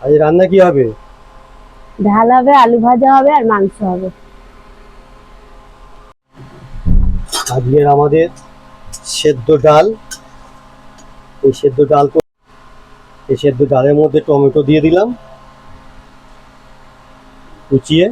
আজ রান্না কি হবে? ডাল হবে, আলু ভাজা হবে আর মাংস হবে। আজকের আমাদের সেদ্ধ ডাল। এই সেদ্ধ ডালের মধ্যে টমেটো দিয়ে দিলাম কুচিয়ে।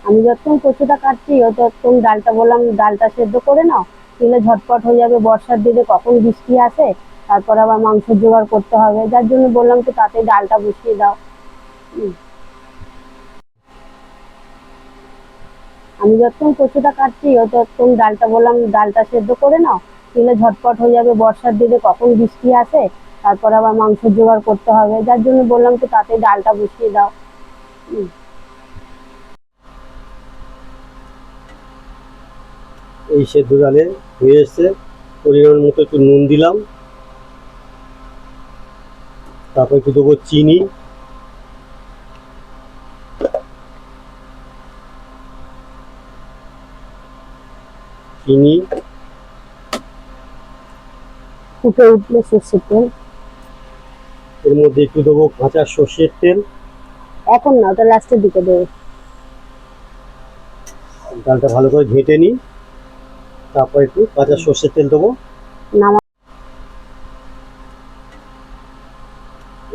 আমি যতক্ষণ কচুটা কাটছি ও ততক্ষণ ডালটা বললাম ডালটা সেদ্ধ করে নাও, তাহলে ঝটপট হয়ে যাবে। বর্ষার দিনে কখন বৃষ্টি আসে, তারপর আবার মাংস জোগাড় করতে হবে, যার জন্য বললাম তো তাতে ডালটা বসিয়ে দাও। আমি যতক্ষণ কচুটা কাটছি ও ততক্ষণ ডালটা বললাম ডালটা সেদ্ধ করে নাও, তাহলে ঝটপট হয়ে যাবে। বর্ষার দিনে কখন বৃষ্টি আসে, তারপর আবার মাংস জোগাড় করতে হবে, যার জন্য বললাম তো তাতে ডালটা বসিয়ে দাও। এই সেদ্ধ ডালে হয়ে এসছে। পরিমাণ মতো একটু নুন দিলাম, তারপর একটু দেবো চিনি, ফুটে উঠলে সর্ষের তেল। এর মধ্যে একটু দেবো কাঁচা সর্ষের তেল। এখন না, ওটা লাস্টের দিকে দেবে। ডালটা ভালো করে ঘেঁটে নিই, তারপর একটু কাঁচা সর্ষের তেল দেবো।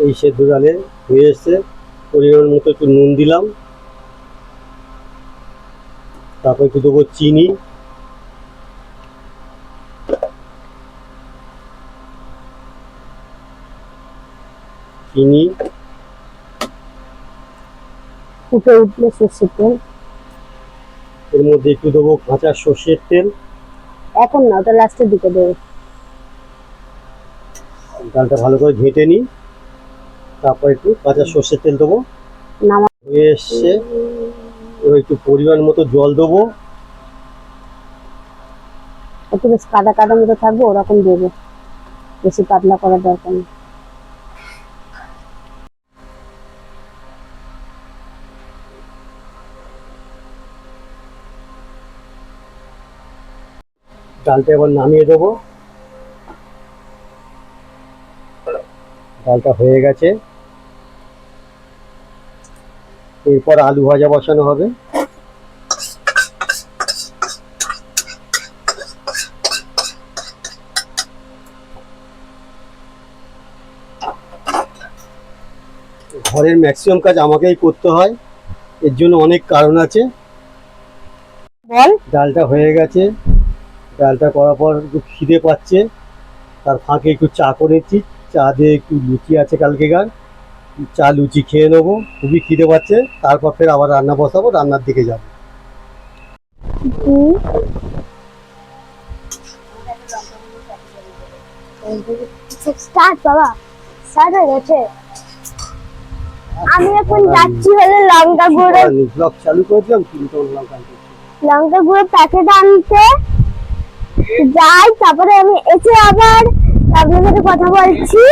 এই সেদ্ধ ডালে হয়ে এসছে। পরিমাণ মতো একটু নুন দিলাম, তারপর একটু দেবো চিনি, ফুটে উঠলে সর্ষের তেল। এর মধ্যে একটু দেবো কাঁচা সর্ষের তেল। এখন না, ওটা লাস্টের দিকে দেবে। ডালটা ভালো করে ঘেঁটে নিই, তারপর একটু কাঁচা সর্ষের তেল দেবো। হয়ে এসছে। এবার একটু পরিমাণ মতো জল দেবো। একটু বেশ কাদা কাদা মতো থাকবে ওরকম দেবে, বেশি পাতলা করার দরকার নেই। ডালটা এবার নামিয়ে দেবো। ডালটা হয়ে গেছে। এরপর আলু ভাজা বসানো হবে। ঘরের ম্যাক্সিমাম কাজ আমাকেই করতে হয়, এর জন্য অনেক কারণ আছে। বল। ডালটা হয়ে গেছে। ডালটা করার পর একটু খিদে পাচ্ছে, তার ফাঁকে একটু চা করেছি। চা দিয়ে একটু লুচি আছে কালকেকার, চা লুচি খেয়ে নেবো। খুবই খিদে পাচ্ছে, তারপর ফের আবার রান্না বসাবো, রান্নার দিকে যাবো। স্টার্ট বাবা, স্টার্ট হয়ে গেছে। আমি এখন যাচ্ছি হলো লঙ্কা গুঁড়ো। ব্লগ চালু করেছিলাম কিন্তু লঙ্কা গুঁড়ো প্যাকেট আনতে যাই, তারপরে আমি এসে আবার আপনার সাথে কথা বলছি।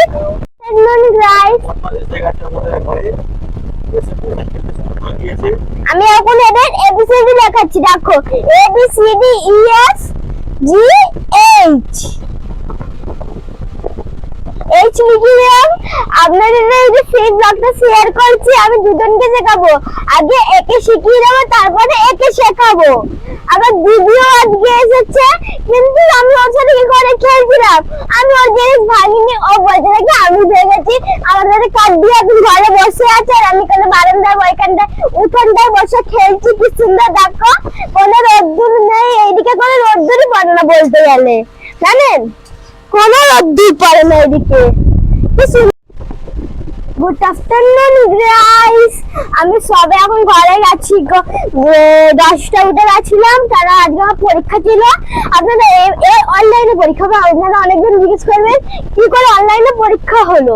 আমি এখন এদের এবিসিডি দেখাচ্ছি, দেখো এবিসিডি ইএস জি এইচ লিখলাম। আপনাদের এই যে সেই ব্লগটা শেয়ার করছি, আমি দুজনকে শেখাবো। আগে একে শিখিয়ে দেবো, তারপরে একে শেখাবো। আবার দিদিও আজকে এসেছে, কিন্তু আমি ওর সাথে কি করে খেলছিলাম, আমি ওর জিনিস ভাঙিনি। ও বলছে নাকি আমি ভেঙেছি। আমাদের কাঠ দিয়ে এখন ঘরে বসে আছে, আর আমি কেন বারান্দায় ওইখানটায় উঠোনটায় বসে খেলছি। কি সুন্দর দেখো, কোনো রোদ্দুর নেই, এইদিকে কোনো রোদ্দুরই পড়ে না বলতে গেলে, জানেন, কোনো রোদ্দুর পড়ে না এদিকে। গুড আফটারনুন গাইস, আমি সবে এখন ঘরে গেছি। 10টা উঠে গেছিলাম, তারা আজকে আমার পরীক্ষা ছিল। আপনারা অনলাইনে পরীক্ষা হবে, আপনারা অনেকজন জিজ্ঞেস করবেন কি করে অনলাইনে পরীক্ষা হলো।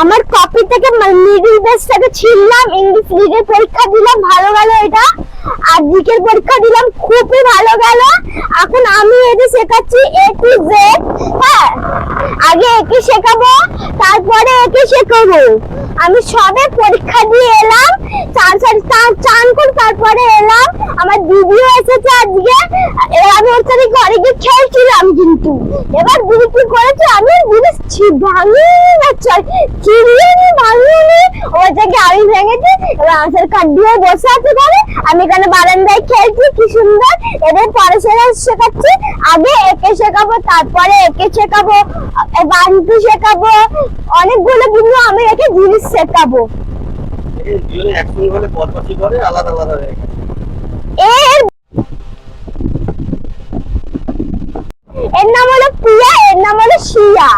আমার কপি থেকে মিডিল পেজটাকে ছিললাম, ইংলিশ রিডের পরীক্ষা দিলাম, ভালো গেল এটা। আর জিকের পরীক্ষা দিলাম, খুবই ভালো গেল। এখন আমি এদের শেখাচ্ছি এ টু জেড। হ্যাঁ, আগে একে শেখাবো, তারপরে একে শেখাবো। আমি সবে পরীক্ষা দিয়ে এলাম, চান করে তারপরে এলাম, আমার দিদিও এসেছে আজকে। এবার আমি ওর সাথে ঘরে গিয়ে খেলছিলাম, কিন্তু এবার দিদি কি করেছে, আমি দিদি ভাঙি না চিড়িয়ে নি ভাঙিনি, ওর জায়গায় আমি ভেঙেছি। এবার আঁশের কাঠ দিয়ে বসে আছে ঘরে, আমি এখানে বারান্দায় খেলছি, কি সুন্দর। এদের পড়াশোনা শেখাচ্ছি, আগে একে শেখাবো, তারপরে একে শেখাবো, বান্ধু শেখাবো, অনেকগুলো কিন্তু আমি একে জিনিস শেখাবো। দুজনে একসঙ্গে হলে বদমাশি করে, আলাদা আলাদা হয়ে গেছে। এর এর নাম হলো প্রিয়া, এর নাম হলো শিয়া।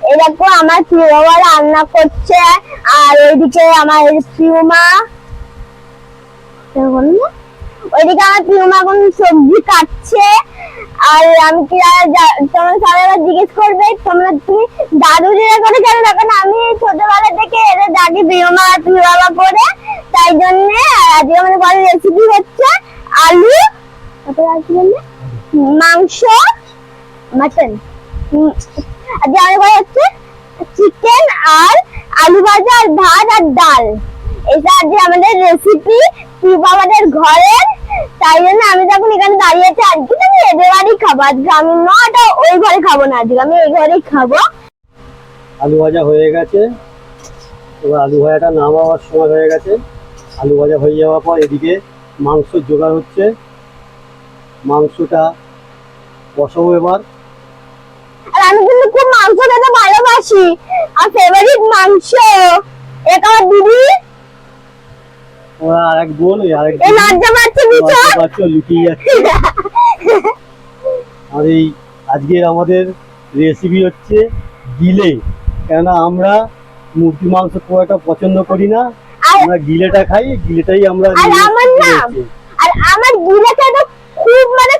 এই দেখো আমার প্রিয় বাবা রান্না করছে, আর ওইদিকে আমার প্রিয়মা, ওইদিকে আমার প্রিয়মা কোন সবজি কাটছে। আর আমি কি তোমরা সবাই আবার জিজ্ঞেস করবে তুমি দাদু দিদা করে কেন দেখো না, আমি ছোটবেলা থেকে এদের দাদি প্রিয়মা আর প্রিয় বাবা করে, তাই জন্য আজকে আমাদের ঘরে রেসিপি হচ্ছে আলু, মাংস, মাটন। আজকে আমাদের ঘরে হচ্ছে চিকেন আর আলু ভাজা আর ভাত আর ডাল, এটা আজকে আমাদের রেসিপি আমাদের ঘরের। তাই জন্য আমি যখন এখানে দাঁড়িয়ে আছি, আজকে তো আমি এদের বাড়ি খাবো, আজকে আমি নটা ওই ঘরে খাবো না, আজকে আমি এই ঘরেই খাবো। আলু ভাজা হয়ে গেছে, এবার আলু ভাজাটা নামাবার সময় হয়ে গেছে। আলু ভাজা হয়ে যাওয়ার পর এদিকে মাংস জোগাড় হচ্ছে, মাংসটা বসাবো এবার। আর আমি কিন্তু খুব মাংস খেতে ভালোবাসি, আর ফেভারিট মাংস। এটা আমার দিদি, ওরা আরেক বোন, ওই আরেক এই লজ্জা পাচ্ছে বাচ্চা লুকিয়ে যাচ্ছে। আর এই আজকের আমাদের রেসিপি হচ্ছে গিলে, কেননা আমরা মুরগি মাংস খুব একটা পছন্দ করি না, আমরা গিলেটা খাই, গিলেটাই আমরা। আর আমার না, আর আমার গিলে খেতে খুব মানে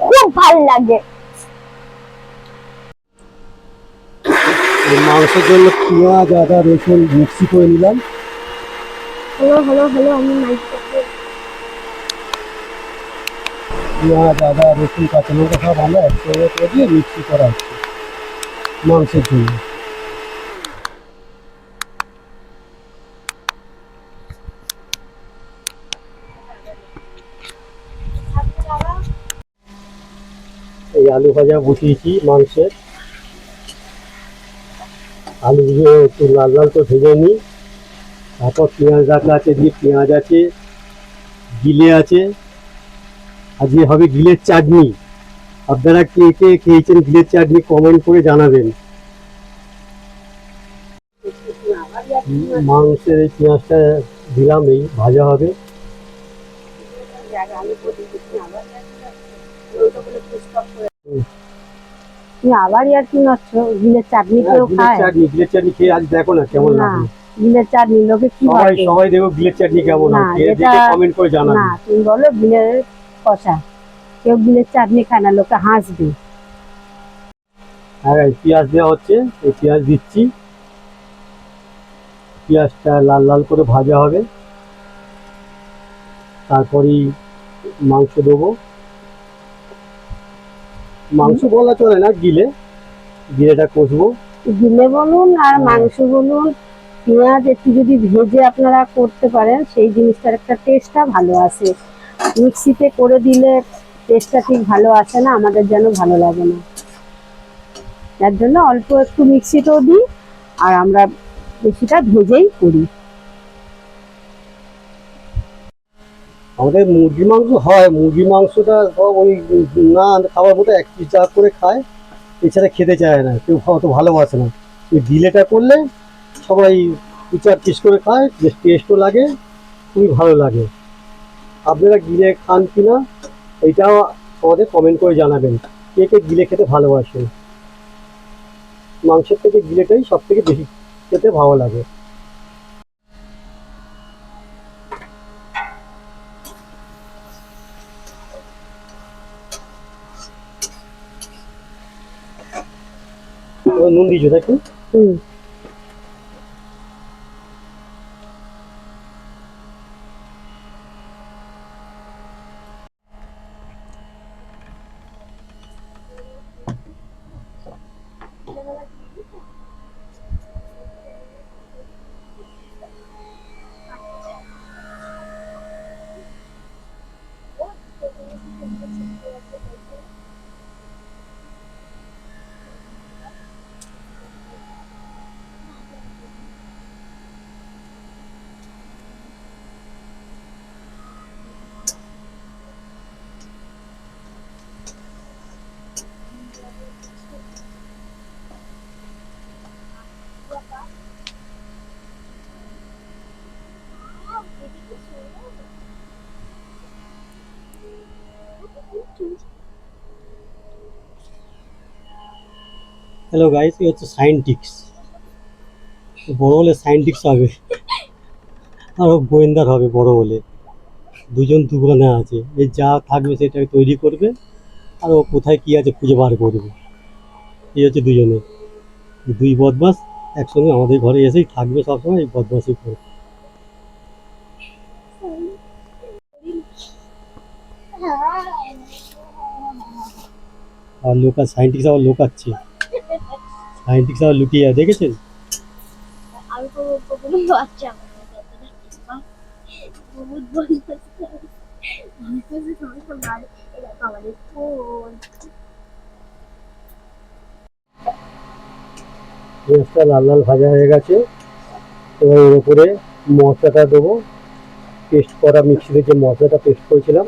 খুব ভালো লাগে। মাংসের জন্য পেঁয়াজ আদা রসুন মিক্সি করে নিলাম। হ্যালো হ্যালো হ্যালো, আমি মাইক পেঁয়াজ আদা রসুন কাঁচা লঙ্কা সব আমরা একসঙ্গে করে দিয়ে মিক্সি করা হচ্ছে মাংসের জন্য। এই আলু ভাজা বসিয়েছি মাংসের, আলুগুলো একটু লাল লাল করে ভেজে নিই, তারপর পেঁয়াজ রাখা আছে, দিয়ে পেঁয়াজ আছে, গিলে আছে, আজকে হবে গিলের চাটনি। আপনারা কে কে খেয়েছেন গিলের চাটনি কমেন্ট করে জানাবেন। মাংসের এই পেঁয়াজটা দিলাম, এই ভাজা হবে। আবার আর কি নচ্ছ, গিলের চাটনি কেউ খায়? গিলের চাটনি খেয়ে আজ দেখো না কেমন লাগে। গিলের চাটনি লোকে কি সবাই সবাই দেখো গিলের চাটনি কেমন হয়, দেখে কমেন্ট করে জানাবেন। না তুমি বলো গিলের কষা, কেউ গিলের চাটনি খায় না, লোকে হাসবে। হ্যাঁ, পেঁয়াজ দেওয়া হচ্ছে, এই পেঁয়াজ দিচ্ছি, পেঁয়াজটা লাল লাল করে ভাজা হবে, তারপরেই মাংস দেবো। মাংস বলা চলে না, গিলেটা কষবো। গিলে বলুন আর মাংস বলুন, পেঁয়াজ একটু যদি ভেজে আপনারা করতে পারেন, সেই জিনিসটার একটা টেস্টটা ভালো আসে। মিক্সিতে করে দিলে টেস্টটা ঠিক ভালো আসে না, আমাদের যেন ভালো লাগে না। তার জন্য অল্প একটু মিক্সিতেও দিই, আর আমরা বেশিটা ভেজেই করি। আমাদের মুরগি মাংস হয়, মুরগি মাংসটা সব ওই না খাওয়ার মতো এক পিস যা করে খায়, এছাড়া খেতে চায় না, কেউ অত ভালোবাসে না। ওই গিলেটা করলে সবাই দু চার পিস করে খায়, বেশ টেস্টও লাগে, খুবই ভালো লাগে। আপনারা গিলে খান কিনা এইটাও আমাদের কমেন্ট করে জানাবেন, কে কে গিলে খেতে ভালোবাসেন। মাংসের থেকে গিলেটাই সব থেকে বেশি খেতে ভালো লাগে। নুন দিয়েছো তাই তো? হ্যালো গাইস, এই হচ্ছে সায়েন্টিক্স। বড় হলে সায়েন্টিক্স হবে, আরও গোয়েন্দার হবে বড় হলে। দুজন দুগুলো আছে, এই যা থাকবে সেটাকে তৈরি করবে, আর ও কোথায় কী আছে খুঁজে বার করবে। এই হচ্ছে দুজনে, এই দুই বদমাস একসঙ্গে আমাদের ঘরে এসেই থাকবে সবসময়, এই বদমাসই করে। আর সায়েন্টিক্স আবার লোকাচ্ছে, সায়েন্টিক্স আবার লুকিয়ে যায়, দেখেছেন? আমি তো কখনো বাচ্চা বহুত বদমাশ আমাদের ফোন। পেঁয়াজটা লাল লাল ভাজা হয়ে গেছে, এবার এর উপরে মশলাটা দেবো। পেস্ট করা মিক্সিতে যে মশলাটা পেস্ট করেছিলাম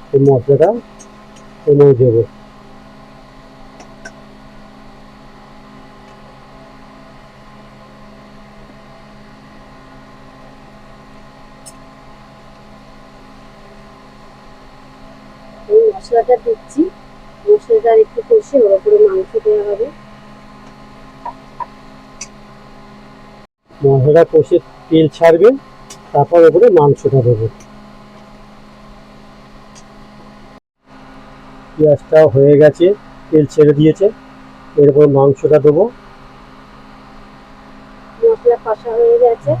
সেই মশলাটা এনে দেবো। এই মশলাটা দিচ্ছি, মশলাটা একটু কষে ওর উপরে মাংস দেওয়া হবে। মশলাটা কষে তেল ছাড়বে, তারপর ওপরে মাংসটা দেবো। পেঁয়াজটাও হয়ে গেছে, তেল ছেড়ে দিয়েছে, এরপর মাংসটা দেবো। মশলা কষা হয়ে গেছে,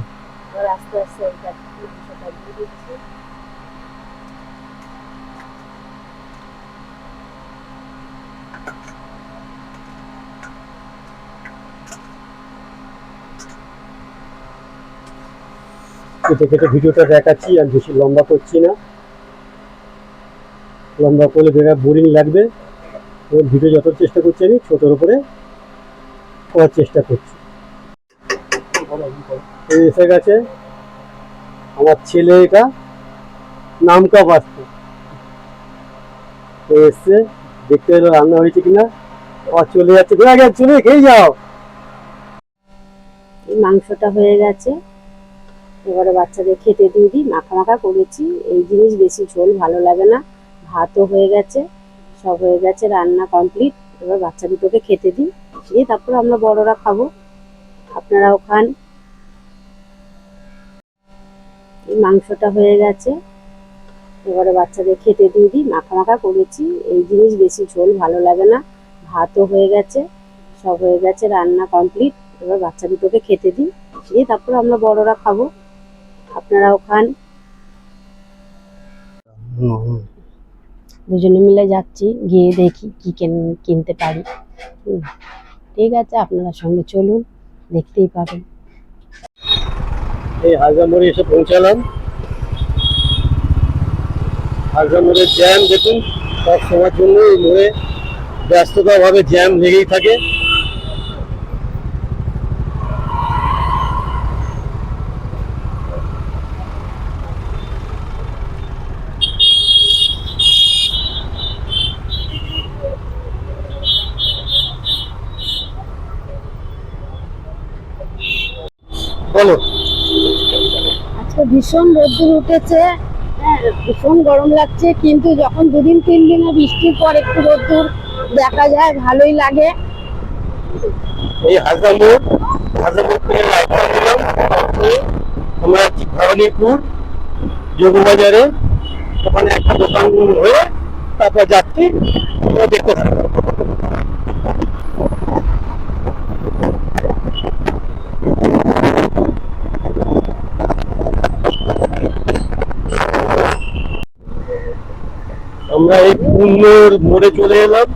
এবার আস্তে আস্তে এটা মাংসটা দিয়ে দিচ্ছি। কেটে কেটে ভিডিওটা দেখাচ্ছি, আর বেশি লম্বা করছি না, লম্বা করলে বেকার বোরিং লাগবে। এবং ভিডিও যত চেষ্টা করছি আমি ছোটোর উপরে করার চেষ্টা করছি। এই এসে গেছে আমার ছেলে, এটা নামকা বাস্তু এসছে, দেখতে এলো রান্না হয়েছে কিনা, আবার চলে যাচ্ছে, আগে চলে খেয়ে যাও। এই মাংসটা হয়ে গেছে, এবারে বাচ্চাদের খেতে দিয়ে দিই। মাখা মাখা করেছি, এই জিনিস বেশি ঝোল ভালো লাগে না। ভাতও হয়ে গেছে, সব হয়ে গেছে, রান্না কমপ্লিট। এবার বাচ্চা দুটোকে খেতে দিই, দিয়ে তারপর আমরা বড়রা খাবো, আপনারাও খান। এই মাংসটা হয়ে গেছে, এবারে বাচ্চাদের খেতে দিয়ে দিই। মাখা মাখা করেছি, এই জিনিস বেশি ঝোল ভালো লাগে না। ভাতও হয়ে গেছে, সব হয়ে গেছে, রান্না কমপ্লিট। এবার বাচ্চা দুটোকে খেতে দিই, দিয়ে তারপর আমরা বড়রা খাবো, আপনারাও খান। দুজনে মিলে যাচ্ছি, গিয়ে দেখি কি কিনতে পারি। ঠিক আছে, আপনারা সঙ্গে চলুন, দেখতেই পাবেন। এই হাজরা মোড়ে এসে পৌঁছালাম। হাজরা মোড়ের জ্যাম দেখুন, সব সময়ের জন্য এই মোড়ে ব্যস্ততাভাবে জ্যাম লেগেই থাকে। বলো, আজকে ভীষণ রোদ্দুর উঠেছে, হ্যাঁ ভীষণ গরম লাগছে, কিন্তু যখন দুদিন তিন দিনে বৃষ্টির পর একটু রোদ্দুর দেখা যায়, ভালোই লাগে। এই হাজরা মোড়, হাজরা মোড় থেকে রাস্তা নিলাম, আমরা যাচ্ছি ভবানীপুর যোগবাজারে, ওখানে একটা দোকান হয়ে তারপর যাচ্ছি, তোমরা দেখতে থাকো। আমরা এই কুন্নর মোড়ে চলে এলাম।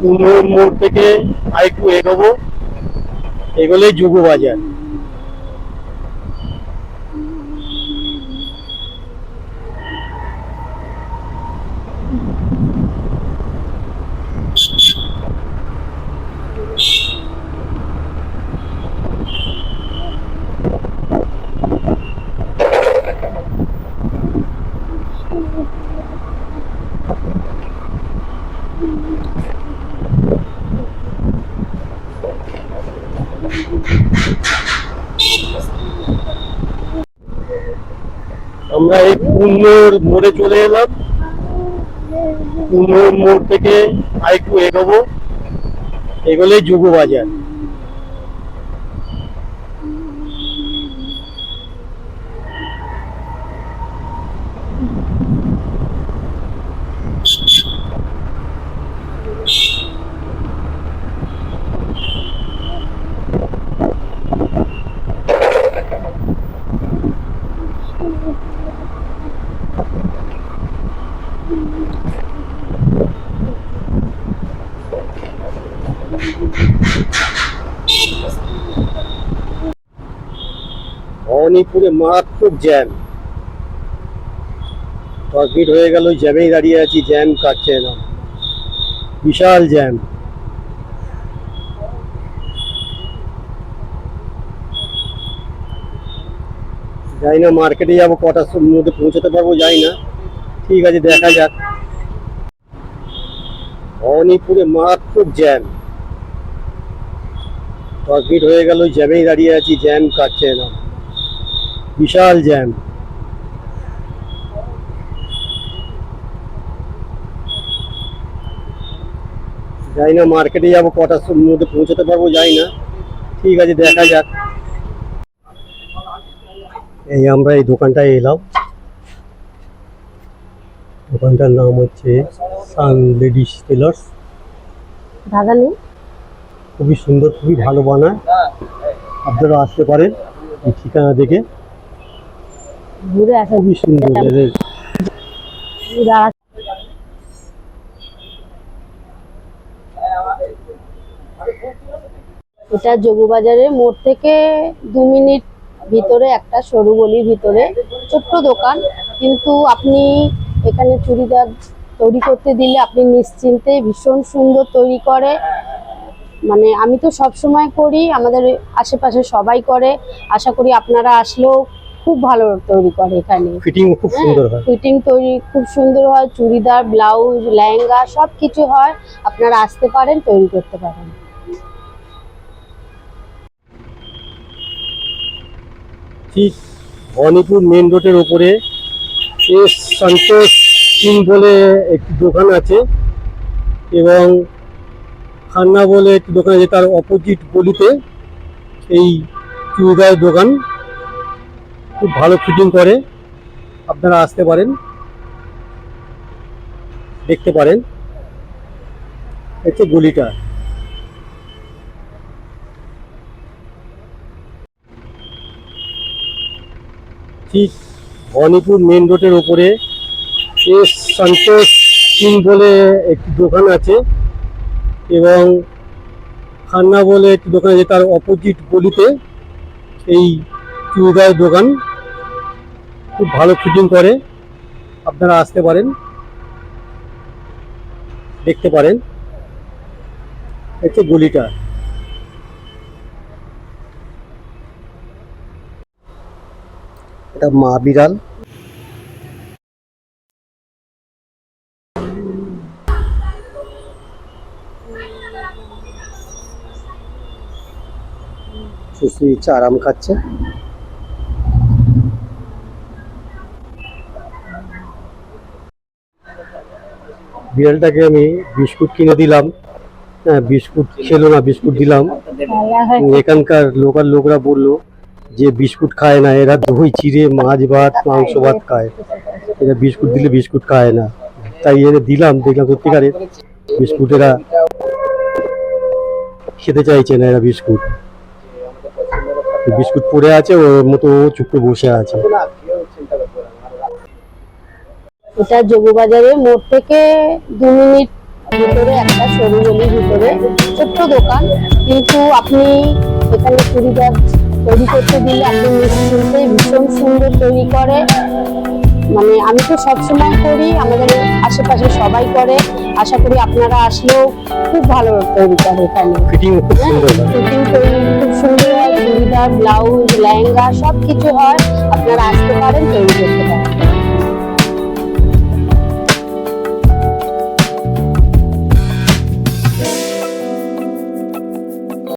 কুন্নর মোড় থেকে আরেকটু এগোবো, এগোলে যোগবাজার। আমরা এই কুন্নর মোড়ে চলে এলাম। কুন্নর মোড় থেকে আরেকটু এগোবো, এগুলোই যুব বাজার। ভবানীপুরে মারাত্মক জ্যাম, 10 মিনিট হয়ে গেল জ্যামেই দাঁড়িয়ে আছি, জ্যাম কাটছে না, বিশাল জ্যাম। জানি না মার্কেটে যাবো কটার মধ্যে পৌঁছাতে পারবো জানি না, ঠিক আছে দেখা যাক। ভবানীপুরে মারাত্মক জ্যাম, 10 মিনিট হয়ে গেল জ্যামেই দাঁড়িয়ে আছি, জ্যাম কাটছে না, বিশাল জ্যাম। জানি না মার্কেটে যাবো কটার মধ্যে পৌঁছাতে পারবো জানি না, ঠিক আছে দেখা যাক। এই আমরা এই দোকানটায় এলাম, দোকানটার নাম হচ্ছে সান লেডিস টেলার্স। দাদা নেই, খুবই সুন্দর, খুবই ভালো বানায়, আপনারা আসতে পারেন এই ঠিকানা দেখে। ঘুরে আসা খুবই সুন্দর এদের। এটা যোগবাজারের মোড় থেকে 2 মিনিট ভিতরে একটা সরু গলির ভিতরে ছোট্ট দোকান, কিন্তু আপনি এখানে চুড়িদার তৈরি করতে দিলে আপনি নিশ্চিন্তে ভীষণ সুন্দর তৈরি করে। মানে আমি তো সব সময় করি, আমাদের আশেপাশে সবাই করে, আশা করি আপনারা আসলেও খুব ভালো তৈরি করে এখানে। ফিটিং খুব সুন্দর হয়। ফিটিং তৈরি খুব সুন্দর হয়, চুড়িদার, ব্লাউজ, লেহেঙ্গা সব কিছু হয়, আপনারা আসতে পারেন, তৈরি করতে পারেন। ঠিক ভবানীপুর মেন রোডের ওপরে এস সন্তোষ সিং বলে একটি দোকান আছে, এবং খান্না বলে একটি দোকান আছে, তার অপোজিট গলিতে এই চুড়িদার দোকান, খুব ভালো ফিটিং করে, আপনারা আসতে পারেন, দেখতে পারেন। হচ্ছে গলিটা। ঠিক ভবানীপুর মেন রোডের ওপরে এস সন্তোষ সিং বলে একটি দোকান আছে, এবং খান্না বলে একটি দোকান আছে, তার অপোজিট গলিতে এই চুড়িদার দোকান, খুব ভালো ফিটিং করে, আপনারা আসতে পারেন, দেখতে পারেন। হচ্ছে গলিটা। এটা মা বিড়াল। শুশুই ইচ্ছা আরাম খাচ্ছে। বিড়ালটাকে আমি বিস্কুট কিনে দিলাম, হ্যাঁ বিস্কুট খেলো না, বিস্কুট দিলাম। এখানকার লোকাল লোকরা বললো যে বিস্কুট খায় না এরা, দই চিড়ে মাছ ভাত মাংস ভাত খায়, এরা বিস্কুট দিলে বিস্কুট খায় না, তাই এনে দিলাম। দেখলাম সত্যিকারে বিস্কুট এরা খেতে চাইছে না, এরা বিস্কুট বিস্কুট পড়ে আছে, ওর মতো চুপকে বসে আছে। এটা যোগবাজারের মোড় থেকে 2 মিনিট ভিতরে একটা সরু গলির ভিতরে ছোট্ট দোকান, কিন্তু আপনি এখানে চুড়িদার তৈরি করতে দিলে আপনি নিশ্চিন্তে ভীষণ সুন্দর তৈরি করে। মানে আমি তো সব সময় করি, আমাদের আশেপাশে সবাই করে, আশা করি আপনারা আসলেও খুব ভালো তৈরি করে এখানে। ফিটিং খুব সুন্দর হয়। ফিটিং তৈরি খুব সুন্দর হয়, চুড়িদার, ব্লাউজ, লেহেঙ্গা সব কিছু হয়, আপনারা আসতে পারেন, তৈরি করতে পারেন।